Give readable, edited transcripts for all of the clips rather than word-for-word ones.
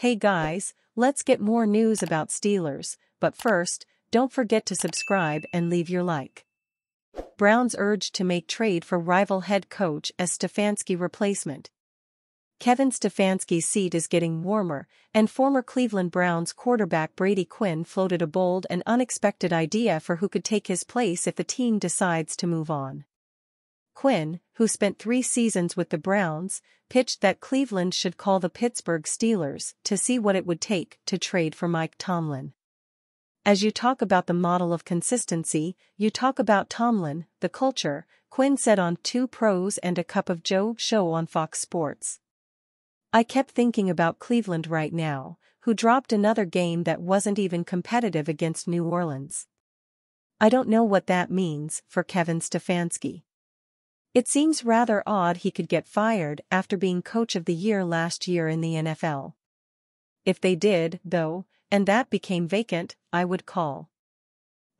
Hey guys, let's get more news about Steelers, but first, don't forget to subscribe and leave your like. Browns urged to make trade for rival head coach as Stefanski replacement. Kevin Stefanski's seat is getting warmer, and former Cleveland Browns quarterback Brady Quinn floated a bold and unexpected idea for who could take his place if the team decides to move on. Quinn, who spent 3 seasons with the Browns, pitched that Cleveland should call the Pittsburgh Steelers to see what it would take to trade for Mike Tomlin. As you talk about the model of consistency, you talk about Tomlin, the culture, Quinn said on 2 Pros and a Cup of Joe show on Fox Sports. I kept thinking about Cleveland right now, who dropped another game that wasn't even competitive against New Orleans. I don't know what that means for Kevin Stefanski. It seems rather odd he could get fired after being Coach of the Year last year in the NFL. If they did, though, and that became vacant, I would call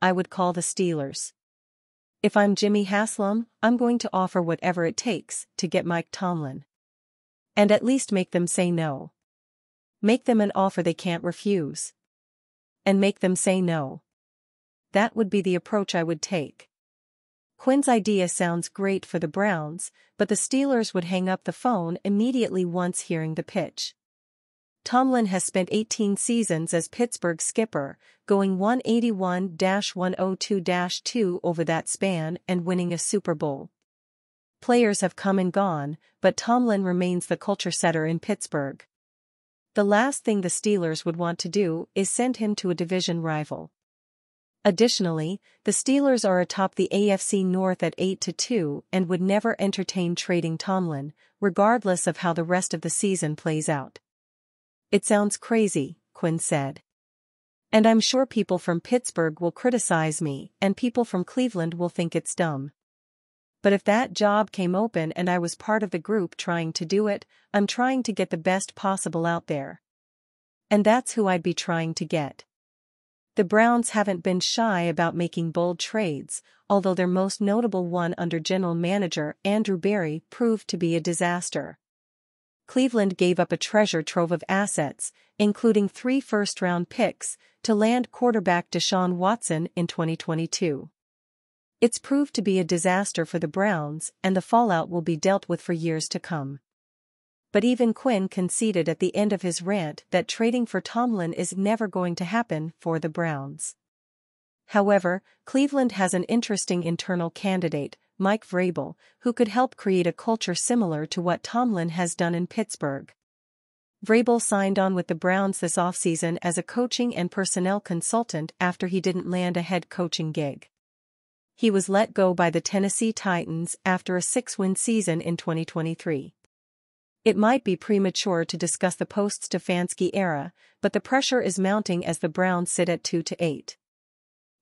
the Steelers. If I'm Jimmy Haslam, I'm going to offer whatever it takes to get Mike Tomlin. And at least make them say no. Make them an offer they can't refuse. And make them say no. That would be the approach I would take. Quinn's idea sounds great for the Browns, but the Steelers would hang up the phone immediately once hearing the pitch. Tomlin has spent 18 seasons as Pittsburgh's skipper, going 181-102-2 over that span and winning a Super Bowl. Players have come and gone, but Tomlin remains the culture setter in Pittsburgh. The last thing the Steelers would want to do is send him to a division rival. Additionally, the Steelers are atop the AFC North at 8-2 and would never entertain trading Tomlin, regardless of how the rest of the season plays out. It sounds crazy, Quinn said. And I'm sure people from Pittsburgh will criticize me and people from Cleveland will think it's dumb. But if that job came open and I was part of the group trying to do it, I'm trying to get the best possible out there. And that's who I'd be trying to get. The Browns haven't been shy about making bold trades, although their most notable one under general manager Andrew Berry proved to be a disaster. Cleveland gave up a treasure trove of assets, including 3 first-round picks, to land quarterback Deshaun Watson in 2022. It's proved to be a disaster for the Browns, and the fallout will be dealt with for years to come. But even Quinn conceded at the end of his rant that trading for Tomlin is never going to happen for the Browns. However, Cleveland has an interesting internal candidate, Mike Vrabel, who could help create a culture similar to what Tomlin has done in Pittsburgh. Vrabel signed on with the Browns this offseason as a coaching and personnel consultant after he didn't land a head coaching gig. He was let go by the Tennessee Titans after a 6-win season in 2023. It might be premature to discuss the post-Stefanski era, but the pressure is mounting as the Browns sit at 2-8.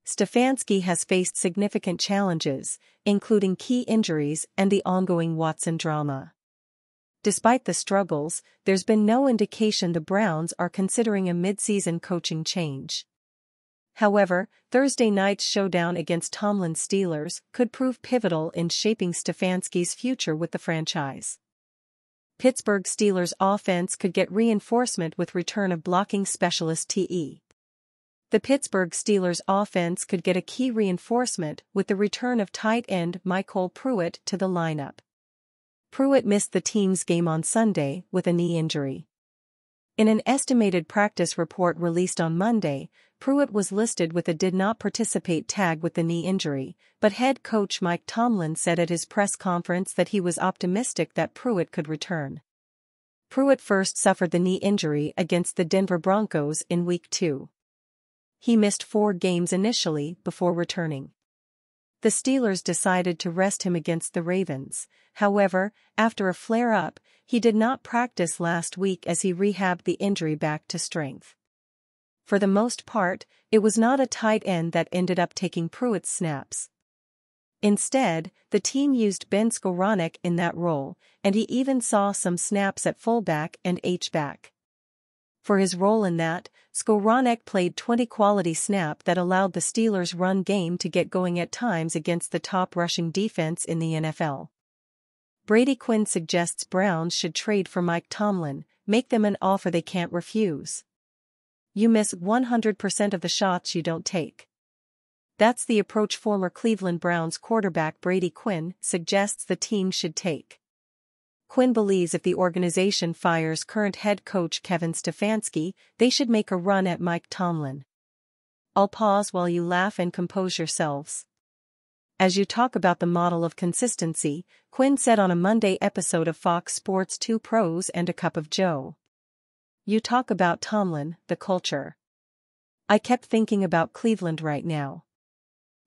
Stefanski has faced significant challenges, including key injuries and the ongoing Watson drama. Despite the struggles, there's been no indication the Browns are considering a mid-season coaching change. However, Thursday night's showdown against Tomlin's Steelers could prove pivotal in shaping Stefanski's future with the franchise. Pittsburgh Steelers offense could get reinforcement with return of blocking specialist T.E. The Pittsburgh Steelers offense could get a key reinforcement with the return of tight end Michael Pruitt to the lineup. Pruitt missed the team's game on Sunday with a knee injury. In an estimated practice report released on Monday, Pruitt was listed with a did not participate tag with the knee injury, but head coach Mike Tomlin said at his press conference that he was optimistic that Pruitt could return. Pruitt first suffered the knee injury against the Denver Broncos in Week 2. He missed 4 games initially before returning. The Steelers decided to rest him against the Ravens. However, after a flare-up, he did not practice last week as he rehabbed the injury back to strength. For the most part, it was not a tight end that ended up taking Pruitt's snaps. Instead, the team used Ben Skowronek in that role, and he even saw some snaps at fullback and H-back. For his role in that, Skowronek played 20 quality snaps that allowed the Steelers' run game to get going at times against the top rushing defense in the NFL. Brady Quinn suggests Browns should trade for Mike Tomlin, make them an offer they can't refuse. You miss 100% of the shots you don't take. That's the approach former Cleveland Browns quarterback Brady Quinn suggests the team should take. Quinn believes if the organization fires current head coach Kevin Stefanski, they should make a run at Mike Tomlin. I'll pause while you laugh and compose yourselves. As you talk about the model of consistency, Quinn said on a Monday episode of Fox Sports 2 Pros and a Cup of Joe. You talk about Tomlin, the culture. I kept thinking about Cleveland right now.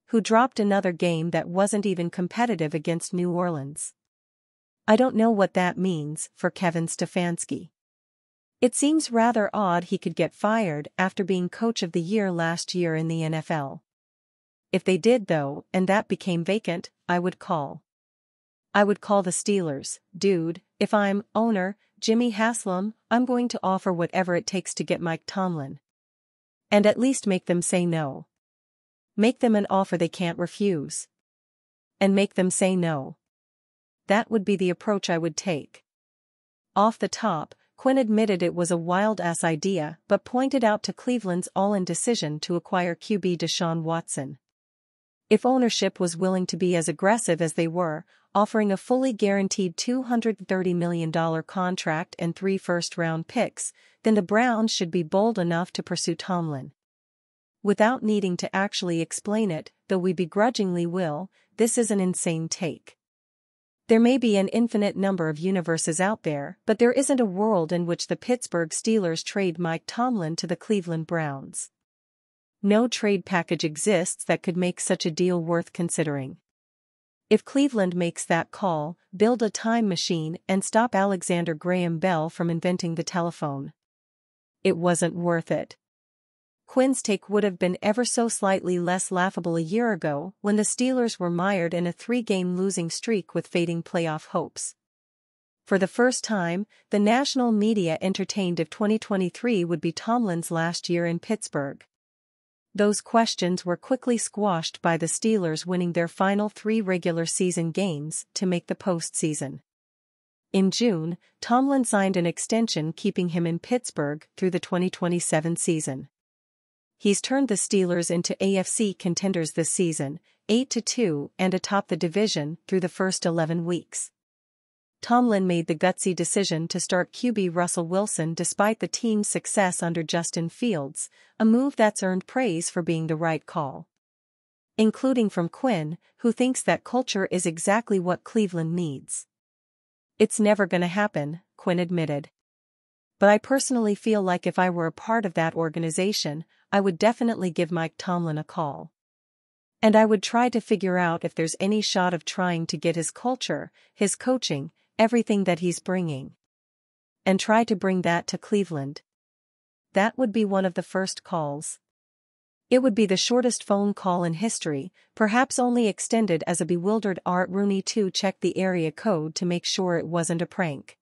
Who dropped another game that wasn't even competitive against New Orleans. I don't know what that means for Kevin Stefanski. It seems rather odd he could get fired after being Coach of the Year last year in the NFL. If they did though, and that became vacant, I would call the Steelers. Dude, if I'm owner, Jimmy Haslam, I'm going to offer whatever it takes to get Mike Tomlin. And at least make them say no. Make them an offer they can't refuse. And make them say no. That would be the approach I would take. Off the top, Quinn admitted it was a wild-ass idea but pointed out to Cleveland's all-in decision to acquire QB Deshaun Watson. If ownership was willing to be as aggressive as they were, offering a fully guaranteed $230 million contract and 3 first-round picks, then the Browns should be bold enough to pursue Tomlin. Without needing to actually explain it, though we begrudgingly will, this is an insane take. There may be an infinite number of universes out there, but there isn't a world in which the Pittsburgh Steelers trade Mike Tomlin to the Cleveland Browns. No trade package exists that could make such a deal worth considering. If Cleveland makes that call, build a time machine and stop Alexander Graham Bell from inventing the telephone. It wasn't worth it. Quinn's take would have been ever so slightly less laughable a year ago when the Steelers were mired in a 3-game losing streak with fading playoff hopes. For the first time, the national media entertained if 2023 would be Tomlin's last year in Pittsburgh. Those questions were quickly squashed by the Steelers winning their final 3 regular season games to make the postseason. In June, Tomlin signed an extension keeping him in Pittsburgh through the 2027 season. He's turned the Steelers into AFC contenders this season, 8-2 and atop the division through the first 11 weeks. Tomlin made the gutsy decision to start QB Russell Wilson despite the team's success under Justin Fields, a move that's earned praise for being the right call. Including from Quinn, who thinks that culture is exactly what Cleveland needs. It's never gonna happen, Quinn admitted. But I personally feel like if I were a part of that organization, I would definitely give Mike Tomlin a call. And I would try to figure out if there's any shot of trying to get his culture, his coaching, everything that he's bringing. And try to bring that to Cleveland. That would be one of the first calls. It would be the shortest phone call in history, perhaps only extended as a bewildered Art Rooney II checked the area code to make sure it wasn't a prank.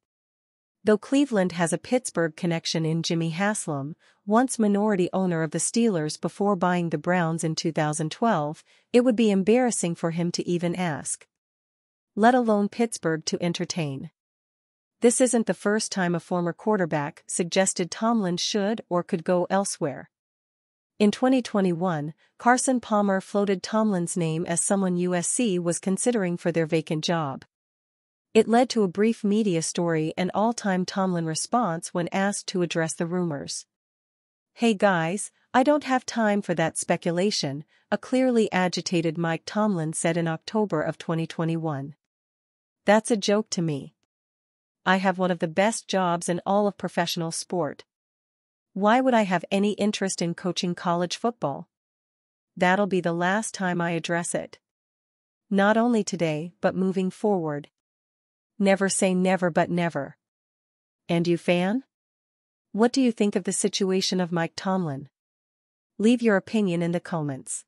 Though Cleveland has a Pittsburgh connection in Jimmy Haslam, once minority owner of the Steelers before buying the Browns in 2012, it would be embarrassing for him to even ask. Let alone Pittsburgh to entertain. This isn't the first time a former quarterback suggested Tomlin should or could go elsewhere. In 2021, Carson Palmer floated Tomlin's name as someone USC was considering for their vacant job. It led to a brief media story and all-time Tomlin response when asked to address the rumors. "Hey guys, I don't have time for that speculation," a clearly agitated Mike Tomlin said in October of 2021. "That's a joke to me. I have one of the best jobs in all of professional sport. Why would I have any interest in coaching college football? That'll be the last time I address it. Not only today but moving forward. Never say never but never." And you fan? What do you think of the situation of Mike Tomlin? Leave your opinion in the comments.